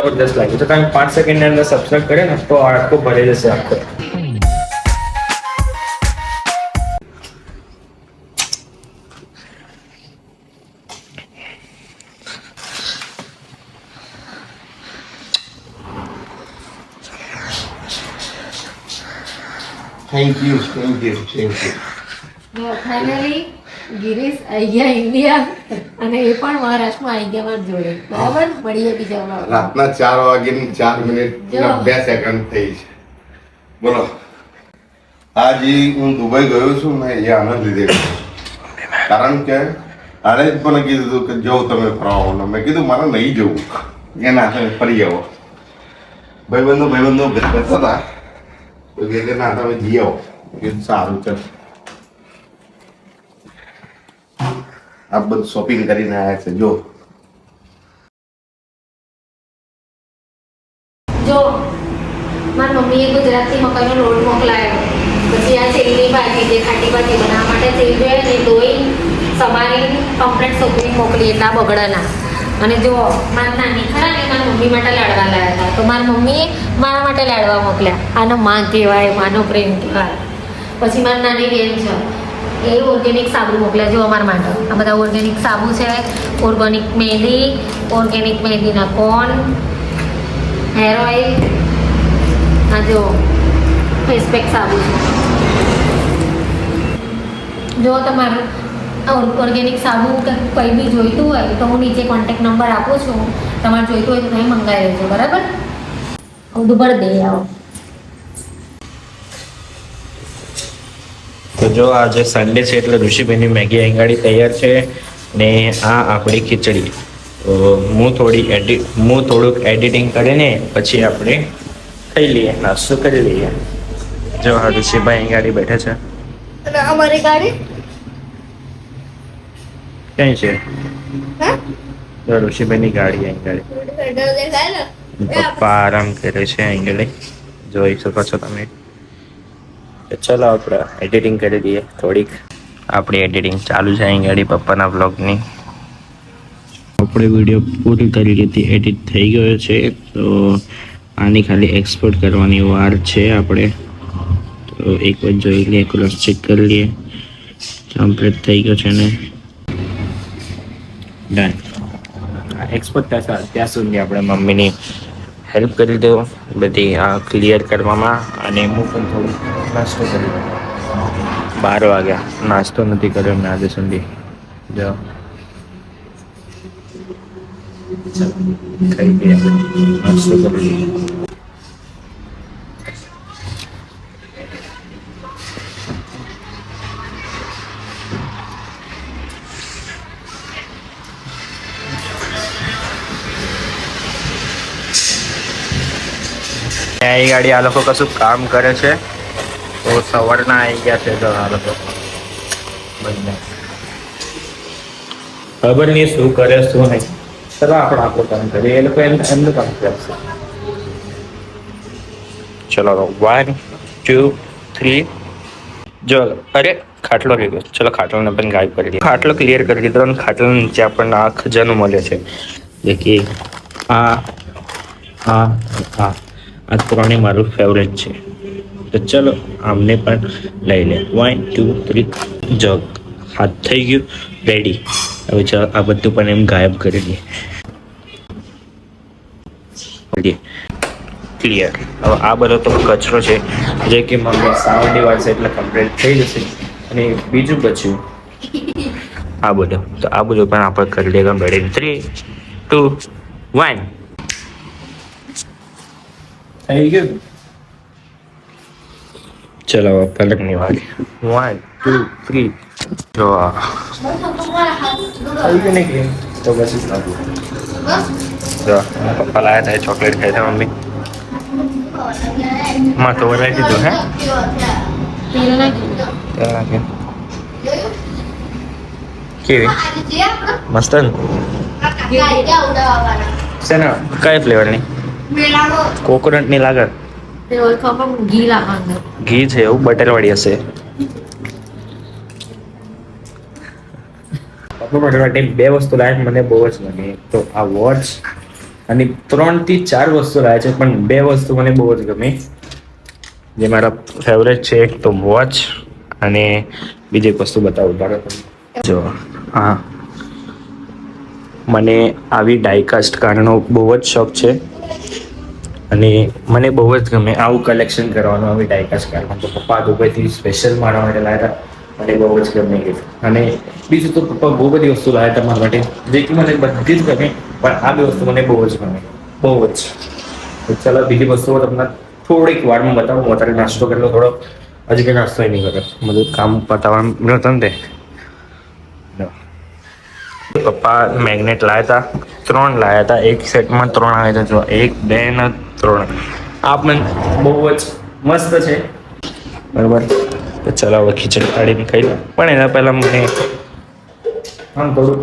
જબરદસ્ત લાગ્યું. તો તમે 5 સેકન્ડની અંદર સબસ્ક્રાઇબ કરે ને તો આખો ભરી જશે આખો. Thank you. ફાઇનલી ગિરીશ આવી ગયા ઇન્ડિયા અને એ પણ મહારાષ્ટ્રમાં આવી ગયા મારા જોડે. બરાબર, મળીએ બીજા vlog. રાતના 4:04 સેકન્ડ થઈ છે. બોલો, આજે હું દુબઈ ગયો છું ને એ આનંદ લીધે, કારણ કે આને જ મને કીધું હતું કે જાઓ તમે ફરવા. મેં કીધું મારે નહીં જવું, એના તમે ફરી આવો. ભાઈબંધો કરતા હતા તો કે ના તમે જઈ આવો. કીધું સારું ચાલ. આ બધું શોપિંગ કરીને આવ્યા છે. જો મારી મમ્મીએ ગુજરાતથી મકાઈનો લોટ મોકલાયો, પછી આ તેલની ભાજી જે ખાટી ભાજી બનાવવા માટે તેલ જોઈએ ને ધોઈ સમારી કમ્પ્લેટ સોપરી મોકલી એટલા બગડાના. અને જો મારી નાની ખરા ને મારી મમ્મી માટે લાડવા લાવ્યા હતા, તો મારી મમ્મીએ મારા માટે લાડવા મોકલ્યા. આનો માં કહેવાય, માનો પ્રેમ કહેવાય. પછી મારી નાની બેન છે એ ઓર્ગેનિક સાબુ મોકલ્યા જો અમારા માટે. આ બધા ઓર્ગેનિક સાબુ છે, ઓર્ગેનિક મહેંદીના કોન, હેર ઓઇલ, આ જો ફેસ પેક સાબુ છે. જો તમારું ઓર્ગેનિક સાબુ કંઈ બી જોઈતું હોય તો હું નીચે કોન્ટેક્ટ નંબર આપું છું, તમારે જોઈતું હોય તો તમે મંગાવી લેજો. બરાબર, દુબળ દે આવો. તો જો આજે સન્ડે છે એટલે ઋષિભાઈની મેગી આંગાડી તૈયાર છે ને આ આપણી ખીચડી. તો હું થોડુંક એડિટિંગ કરીને પછી આપણે ખાઈ લઈએ, નાસ્તો કરી લઈએ. જો આ ઋષિભાઈ આંગાડી બેઠે છે. અને અમારી ગાડી ક્યાં છે? જો ઋષિભાઈની ગાડી આંગાડી. પપ્પા આરામ કરે છે આંગાડી, જોઈ શકો છો તમે. ચલો આપણે એડિટિંગ કરી દઈએ થોડીક. આપણી એડિટિંગ ચાલુ છે અહીં ગાડી પપ્પાના બ્લોગની. આપણે વિડીયો પૂરી કરી લીધી, એડિટ થઈ ગયો છે. તો આની ખાલી એક્સપોર્ટ કરવાની વાર છે આપણે. તો એક વાર જોઈ લઈએ, ક્રોસ ચેક કરી લઈએ. કમ્પ્લીટ થઈ ગયો છે ને ડન. એક્સપોર્ટ થશે ત્યાં સુધી આપણે મમ્મીની હેલ્પ કરી દો બધી આ ક્લિયર કરવામાં. અને હું પણ થોડું નાસ્તો કરી દઉં. 12 વાગ્યા, નાસ્તો નથી કર્યો મેં આજે સુધી. જો ખાઈ ગયા, નાસ્તો કરી લઈએ. એ ગાડી આ લોકો કશું કામ કરે છે, તો સવારના આવી ગયા છે. તો આ લોકો બંને ખબર નહીં શું કરે શું નહીં. ચલો આપણે આપણું કામ કરીએ, એ લોકો એમનું કામ કરશે. ચલો 1 2 3. જો અરે ખાટલો રહી ગયો. ચલો ખાટલોને પણ ગાયબ કરી દઈએ. ખાટલો ક્લિયર કરી દીધો અને ખાટલા નીચે આપણને આ ખજાનો મળે છે. દેખીએ આ ત્રણેય મારું ફેવરેટ છે. તો ચલો આમને પણ લઈ લે. 1 2 3 જગ હાથ થઈ ગયું રેડી. હવે ચાલો આ બધું પણ એમ ગાયબ કરી દઈએ. ક્લિયર. હવે આ બધો તો કચરો છે જે કે મમ્મી સાવડી વાળશે એટલે કમ્પ્લીટ થઈ જશે. અને બીજું બચ્યું આ બધું, તો આ બધું પણ આપણે કરી લઈએ કમ્પ્લીટ. 3 2 1 થઈ ગયું. ચલો પલકની વારી. 1 2 3. જો થઈ ગયું ને તો બસ જો પપ્પા લાયા હતા ચોકલેટ ખાઈ છે મમ્મી. માં તો બનાવી દીધું. હે કેવી મસ્ત ને? શેના કઈ ફ્લેવરની? કોકોનટ ની લાગે. ઘી છે એવું, બટર વાળી હશે. બટર વાળી 2 વસ્તુ લાગે મને બહુ જ ગમે. તો આ વોચ અને 3 થી 4 વસ્તુ લાવ્યા છે, પણ 2 વસ્તુ મને બહુ જ ગમી, જે મારા ફેવરેટ છે. એક તો વોચ અને બીજી એક વસ્તુ બતાવું બરાબર. જો હા, મને આવી ડાયકાસ્ટ કારનો બહુ જ શોખ છે અને મને બહુ જ ગમે આવું કલેક્શન કરવાનું. આવી ડાયકાસ્ટ કારમાં તો પપ્પા દુબઈથી સ્પેશિયલ મારા માટે લાવ્યા હતા, મને બહુ જ ગમે ગઈ. અને બીજું તો પપ્પા બહુ બધી વસ્તુ લાવ્યા હતા મારા માટે, જે કે મને બધી જ ગમે, પણ આ 2 વસ્તુ મને બહુ જ ગમે, બહુ જ. ચાલો બીજી વસ્તુઓ તમને થોડીક વારમાં બતાવું. અત્યારે નાસ્તો કરેલો થોડો, હજી કંઈ નાસ્તો નહીં કર્યો, બધું કામ પતાવવાનું હતું ને તે. પપ્પા મેગ્નેટ લાવ્યા હતા, 3 લાવ્યા હતા. એક સેટમાં 3 આવે છે, જો 1 2 ને 3. આ પણ બહુ જ મસ્ત છે બરાબર. તો ચલો હવે ખીચડી કાઢીને ખાઈ લો, પણ એના પહેલાં મને આમ થોડું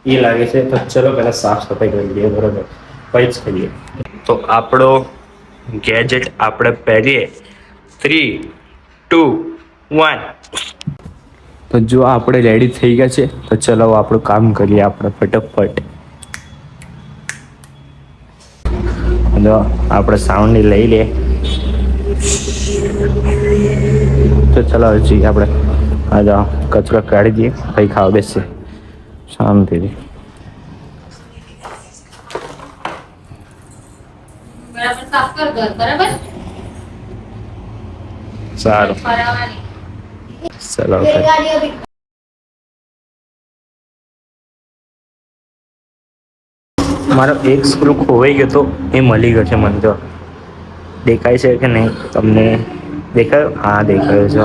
એ લાગે છે, તો ચલો પહેલાં સાફ સફાઈ કરી લઈએ બરાબર, પછી જ ખાઈએ. તો આપણો ગેજેટ આપણે પહેરીએ. 3 2 1. તો જો આપણે રેડી થઈ ગયા છે, તો ચલો આપણું કામ કરીએ આપણે ફટાફટ. જો આપણે સાઉન્ડ લઈ લે, તો ચલો જઈએ આપણે. હા જાઓ, કચરો કાઢી દઈએ, પછી ખાવા બેસીએ શાંતિથી. બરાબર સાફ કર ઘર, બરાબર. સારું ચલો. મારો એક સ્ક્રૂ ખોવાઈ ગયો તો એ મળી ગયો છે મને. તો દેખાય છે કે નહીં તમને? દેખાયો? હા દેખાયો છે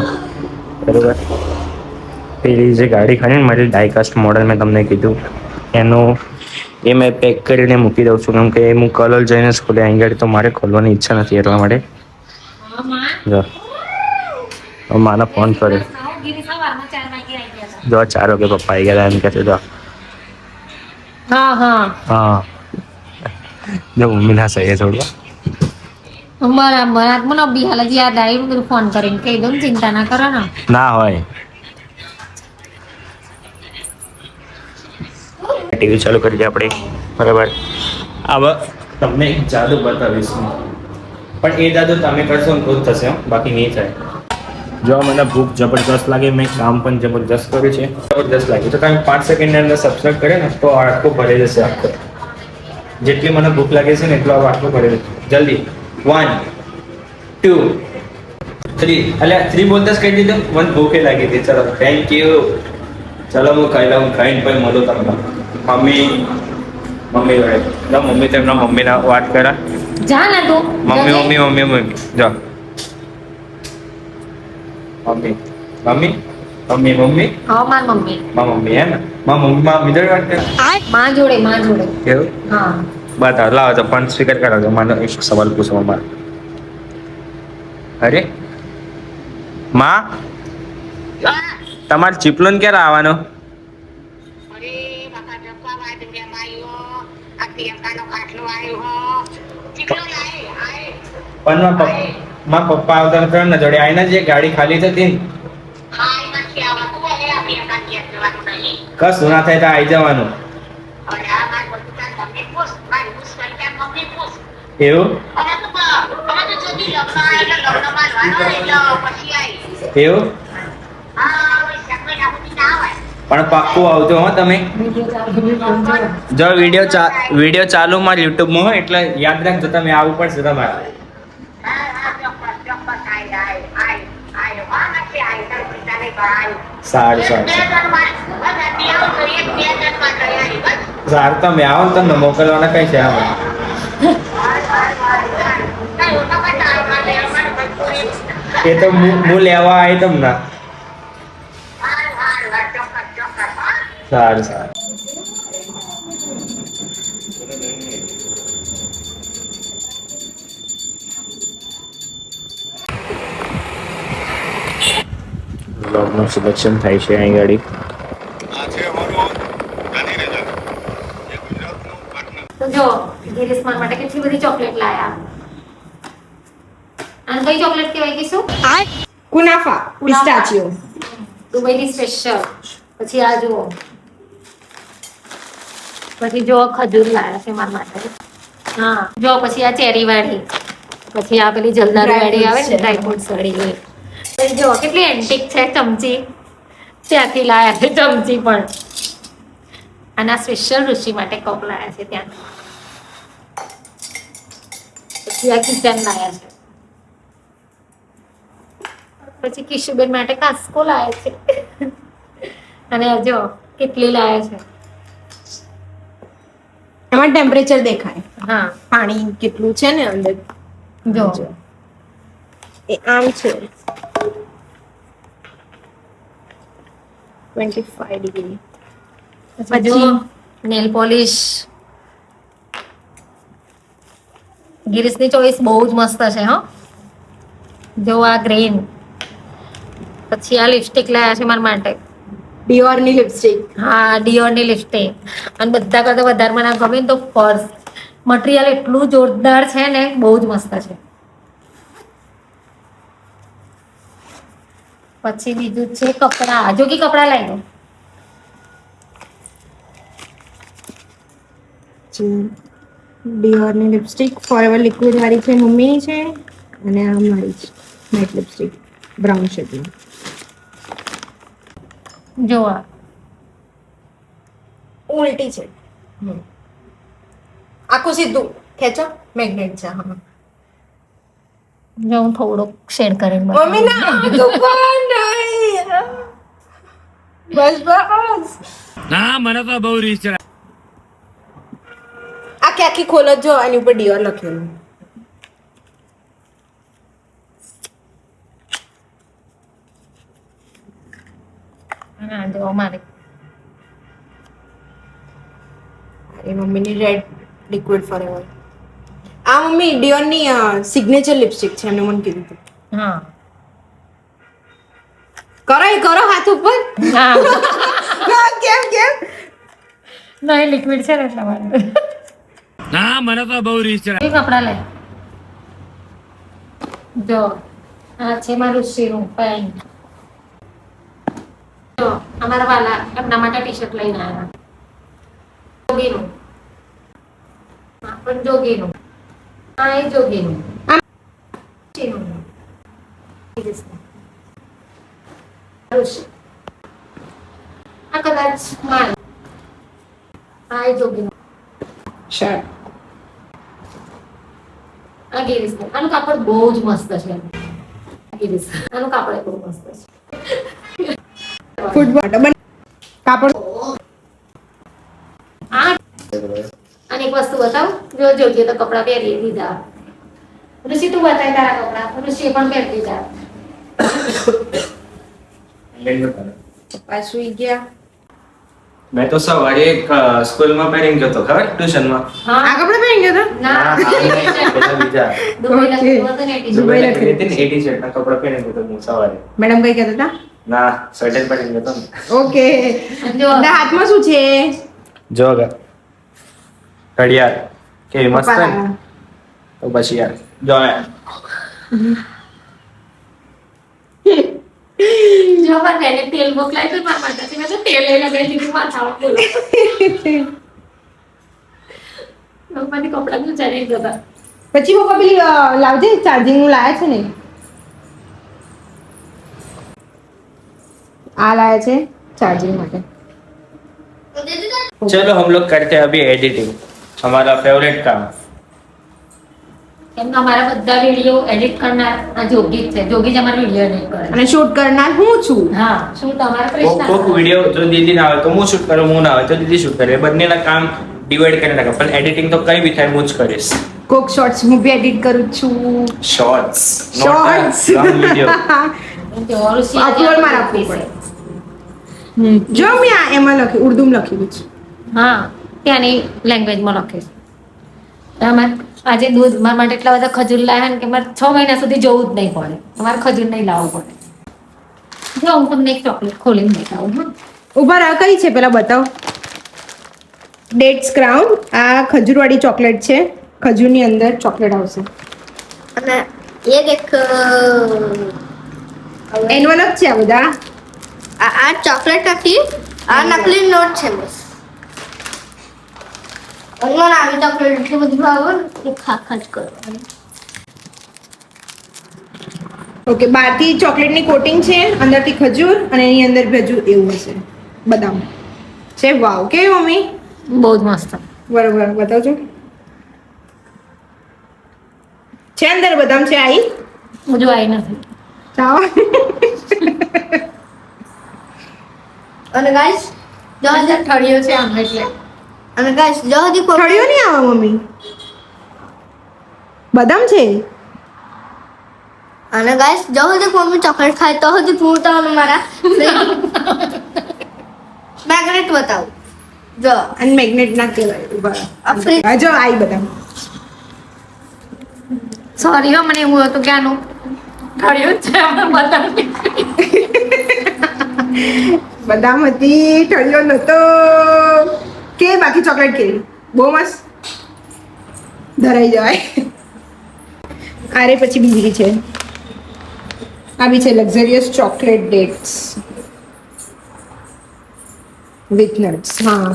બરાબર. પેલી જે ગાડી ખરી ને મારી ડાયકાસ્ટ મોડલ મેં તમને કીધું, એનું એ મેં પેક કરીને મૂકી દઉં છું, કેમ કે હું કલર જઈને જ ખોલે. અહીં ગાડી તો મારે ખોલવાની ઈચ્છા નથી, એટલા માટે. જો માનો ફોન કર્યો, જો 4 વાગે પપ્પા આવી ગયા એમ કહે છે. જો હા હા હા, જો મમ્મી ના સહી થોડું બરાબર. મને બી હાલ જ યાદ આવ્યું, બધું ફોન કરીને કહી દઉં, ચિંતા ના કરો ને. ના હોય. ટીવી ચાલુ કરી દે આપણે બરાબર. હવે તમને એક જાદુ બતાવીશ, પણ એ જાદુ તમે કરશો ને તો જ થશે, બાકી નહીં થાય. જો મને ભૂખ જબરદસ્ત લાગે, મેં કામ પણ જબરદસ્ત કર્યું છે, જબરદસ્ત લાગ્યું. તો તમે 5 સેકન્ડની અંદર સબસ્ક્રાઈબ કરે ને તો આખો ભરી જશે. આખો જેટલી મને ભૂખ લાગે છે ને એટલો આખો ભરી જશે. જલ્દી 1 2 3. એટલે 3 બોલતા જ કહી દીધું, મને ભૂખે લાગી હતી. ચલો થેન્ક યુ. ચલો હું ખાઈ લઉં, ખાઈને પછી મળું તમને. મમ્મી વડે મમ્મી તેમના મમ્મીના વાત કરા. જા ના તું. મમ્મી જા. મમ્મી હા માર મમ્મી. મમ્મી હે ને? મમ્મી જોડે વાત કરે. માં જોડે. કેવું? હા બતા લાવો તો પણ સ્વીકાર કરાવજો. મને એક સવાલ પૂછવા મારે. અરે માં, તમારે ચીપલોન ક્યારે આવવાનો? પણ માં પપ્પા આવતા હતા ને જોડે આવીને જે ગાડી ખાલી થતી ને, કશું ના થાય તો આવી જવાનું. એવું એવું પણ પાક્કું આવજો હો તમે. જો વિડીયો ચાલુ મારા યુટ્યુબમાં હોય એટલે યાદ રાખજો, તમે આવવું પડશે તમારે. સારું તમે આવો ને તમને મોકલવાના કઈ છે આમાં? એ તો હું લેવા આવી તમને. સારું બ્લોગનું સિલેક્શન થાય છે અહીં ગાડી. તો જો ગિરીશ માર માટે કેટલી બધી ચોકલેટ લાયા. અને કઈ ચોકલેટ કહેવાય કે શું? કુનાફા પિસ્તાચિયો. દુબઈની સ્પેશિયલ. પછી આ જુઓ પછી જો ખજૂર લાયા છે મારા માટે. હા જો પછી આ ચેરી વાળી, પછી આ પેલી જલદાર Dry વાળી આવે fruits ને છે. ડ્રાય ફ્રૂટ્સ વાળી. પછી જો કેટલી એન્ટિક છે ચમચી, ત્યાંથી લાયા છે ચમચી પણ. અને આ સ્પેશિયલ ઋષિ માટે કપ લાયા છે ત્યાં. પછી આ કિચન લાયા છે. પછી કિશુબેન માટે કાસ્કો લાયા છે. અને આ જો કેટલી લાયા છે. એમાં ટેમ્પરેચર દેખાય, હા પાણી કેટલું છે ને અંદર. જો એ આમ છે 25 ડિગ્રી. પછી જો નેલ પોલિશ. ગિરીશની ચોઈસ બહુ જ મસ્ત છે હો. જો આ ગ્રીન. પછી આ લિપસ્ટિક લાયા છે મારા માટે. ડિયોર ની લિપસ્ટિક. હા ડિયોરની લિપસ્ટિક. અને બધા કરતા વધારે મને આ ગમે ને તો પર્સ. મટીરિયલ એટલું જોરદાર છે ને, બહુ જ મસ્ત છે. પછી બીજું છે કપડા. જો કે કપડા લઈ લો. ડિયોર ની લિપસ્ટિક ફોરએવર લિક્વિડ વાળી છે, મમ્મીની છે. અને આ મારી છે મેટ લિપસ્ટિક બ્રાઉન શેડની. જો આ ઉલટી છે. આખું સીધું ખેંચો, મેગ્નેટ છે. હા જો હું થોડોક શેડ કરીને મમ્મી બતાવું. ના દુકાન નહીં. બસ બસ ના મને તો બહુ રીચ છે. આખી આખી ખોલ જ જો, એની ઉપર ડિયોર લખેલું. હા જો મારે એ મમ્મીની રેડ લિક્વિડ ફોરએવર. આ મમ્મી ડિયોરની સિગ્નેચર લિપસ્ટિક છે, એમને મને કીધું હતું. હા કરો એ કરો હાથ ઉપર. હા કેમ કેમ નહીં લિક્વિડ છે ને એટલા માટે. ના મને તો બહુ રીચ છે. એ કપડા લે. જો આ છે મારું શીરું પેન્ટ. જો અમારા વાલા એમના માટે ટી શર્ટ લઈને આવ્યા. જોગીનું. આ પણ જોગીનું. આ એ જોગીનું. શીરું. આ કદાચ માલ. આ એ જોગીનું. શર્ટ. આ ગિરીશનું. આનું કાપડ બહુ જ મસ્ત છે. ગિરીશ આનું કાપડ બહુ મસ્ત છે. ફૂટબોલ કાપડ. આ અને એક વસ્તુ બતાવ. જો જોજે તો કપડા પહેરી દીધા. ઋષિ તું બતાય તારા કપડા. ઋષિ પણ પહેરી દીધા. પપ્પા સુઈ ગયા. મેં તો સવારે એક સ્કૂલમાં પહેરીને ગયો હતો, ખબર ટ્યુશનમાં. હા આ કપડા પહેરી ગયા હતા. ના પેલા બીજા દુબઈ Okay. લખેલું હતું ને એ ટી-શર્ટ. દુબઈ દુબઈ લખેલી હતી ને 80 શર્ટના કપડા પહેરીને ગયો હતો હું સવારે. મેડમ કઈ કહેતા હતા? ના સ્વેટર પહેરીને ગયો હતો ને. ઓકે. અને જો ના હાથમાં શું છે? જો ઘડિયાળ કેવી મસ્ત ને. પપ્પા. તો પછી યાર જો જો પણ એને તેલ મોકલાય તો મારા માટે મેં તો તેલ લઈને ગઈ દીધું માથામાં બોલો. લોકોની કપડા નું ચાલી જતા. પછી પપ્પા પેલી લાવજે ચાર્જિંગ નું લાયા છે ને. આ લાયા છે ચાર્જિંગ માટે. चलो हम लोग करते हैं अभी एडिटिंग, हमारा फेवरेट काम. કેમ કે અમારા બધા વિડીયો એડિટ કરનાર આ જોગી જ છે. જોગી જ અમારા વિડીયો એડિટ કરે. અને શૂટ કરનાર હું છું. હા શું તમારા કોક કૃષ્ણ વિડીયો જો દીદી ના આવે તો હું શૂટ કરું, હું ના આવે તો દીદી શૂટ કરે. બંનેના કામ ડિવાઈડ કરી નાખે, પણ એડિટિંગ તો કઈ બી થાય હું જ કરીશ. કોક શોર્ટ્સ હું બી એડિટ કરું છું. Shorts shorts long video. Upload માં રાખવું પડે. જો મેં આ એમાં લખ્યું, ઉર્દુમાં લખેલું છે. હા ત્યાંની લેંગ્વેજમાં લખીશ. અમારે આજે દૂધ મારા માટે એટલા બધા ખજૂર લાવ્યા ને કે મારે 6 મહિના સુધી જવું જ નહીં પડે. તમારે ખજૂર નહીં લાવવું પડે. જો હું તમને એક ચોકલેટ ખોલીને દેખાડું. હા ઉભા રહો, કઈ છે પેલા બતાવો. Dates crown. આ ખજૂરવાળી ચોકલેટ છે. ખજૂરની અંદર ચોકલેટ આવશે. અને એ દેખ એન્વલપ છે આ બધા. આ ચોકલેટ હતી, આ નકલી નોટ છે બસ. અને મને આવી ચોકલેટ એટલી બધી ભાવે ને કે ખા જ કરવાની. ઓકે, બહારથી ચોકલેટની કોટિંગ છે, અંદરથી ખજૂર અને એની અંદર ભજુ એવું હશે બદામ છે. વાવ, કેવી મમ્મી? બહુ જ મસ્ત. બરોબર, બતાવજો. છે અંદર બદામ છે આઈ? હજુ આવી નથી. ચાઓ. અને ગાઈસ જો હજી ઠળિયો છે આમ એટલે. અને ગાઈસ જો હજી ખડ્યો નહીં આવે મમ્મી, બદામ છે. અને ગાઈસ જો હજી મમ્મી ચોકલેટ ખાય તો હજી હું તમને મારા મેગ્નેટ બતાવું. જો અને મેગ્નેટ ના કહેવાય. ઉભા આ ફ્રી હા, જો આઈ બદામ. સોરી હો, મને એવું હતું કે આનું ઠળિયો જ છે આમાં બદામ નીકળી. બદામ હતી, ઠળિયો નતો. કે બાકી ચોકલેટ કેવી? બહુ મસ્ત, ધરાઈ જાય. આરે પછી બીજી છે, આ બી છે luxurious chocolate dates with nuts. હા,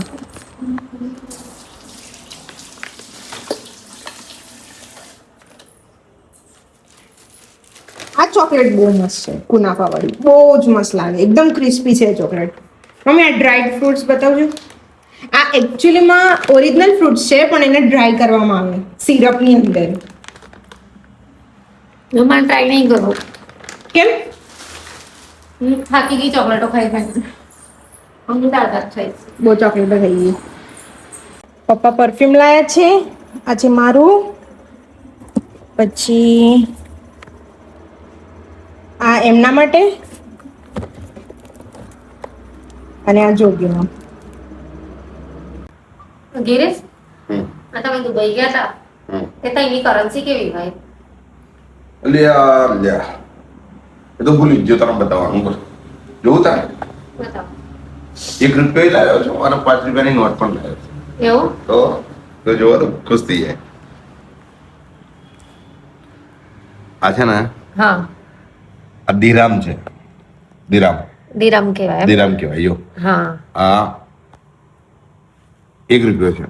આ ચોકલેટ બહુ મસ્ત છે, કુનાફા વાળી બહુ જ મસ્ત લાગે, એકદમ ક્રિસ્પી છે ચોકલેટ. મમ્મી આ ડ્રાઈડ ફ્રૂટ્સ બતાવજો. આ એકચ્યુઅલીમાં ઓરિજિનલ ફ્રૂટ્સ છે પણ એને ડ્રાય કરવામાં આવે સિરપની અંદર. હું મને ટ્રાય નહીં કરું. કેમ? હું થાકી ગઈ ચોકલેટો ખાઈ ખાઈ. હું દાળ ખાઈશ. બહુ ચોકલેટો થઈ ગઈ. પપ્પા પરફ્યુમ લાયા છે, આ છે મારું. પછી આ એમના માટે અને આ જોગીનો. ગિરીશ, આ તમે દુબઈ ગયા હતા તે ત્યાંની કરન્સી કેવી હોય? લ્યા એ તો ભૂલી જ ગયો તને બતાવવાનું. બસ જોવું તારે બતાવો. ₹1 લાવ્યો છું અને ₹5ની નોટ પણ લાવ્યો છું. એવું? તો જોવો તો ખુશ થઈ જાય. આ છે ને, હા, આ દિરામ છે. દિરામ દિરહમ કહેવાય. દિરામ કહેવાય. જો હા. આ ₹1 છે.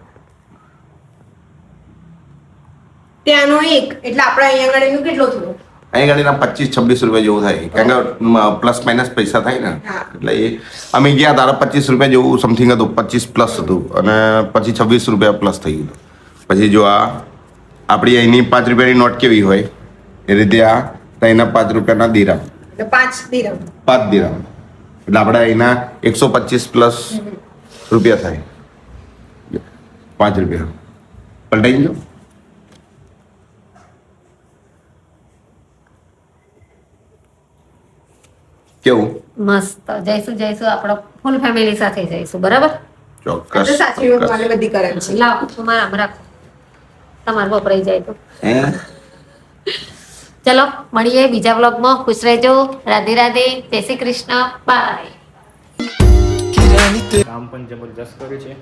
ત્યાંનો એક એટલે આપણા અહીંયા આગળનું કેટલો થયો? અહીં ગાડીના ₹25-26 જેવું થાય, કારણ કે પ્લસ માઇનસ પૈસા થાય ને. હા. એટલે એ અમે ગયા તારા ₹25 જેવું સમથિંગ હતું, 25 પ્લસ હતું અને પછી ₹26 પ્લસ થઈ ગયું. પછી જો આ આપણી અહીંની ₹5ની નોટ કેવી હોય એ રીતે આ અહીંના ₹5 દિરામ, એટલે 5 દિરહમ. 5 દિરામ એટલે આપણે અહીંના 125 પ્લસ રૂપિયા થાય. ₹5 પલટાઈ ગયો. કેવું? મસ્ત. જઈશું આપણો ફૂલ ફેમિલી સાથે જઈશું. બરાબર? ચોક્કસ તો સાચી વાત મને બધી કરન્સી. લાવો તમારા આમ રાખો, તમારે વપરાઈ જાય તો. હે ચલો મળીએ બીજા વ્લોગમાં. ખુશ રહેજો. રાધે રાધે. જય શ્રી કૃષ્ણ. બાય. કામ પણ જબરજસ્ત કર્યું છે,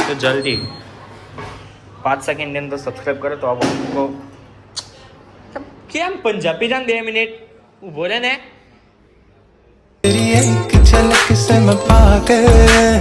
તો જલ્દી 5 સેકન્ડની અંદર સબસ્ક્રાઈબ કરો તો આપકો. કેમ પંજાબી જાન 2 મિનિટ ઊભો રહે ને. तेरी एक झलक से मैं पागल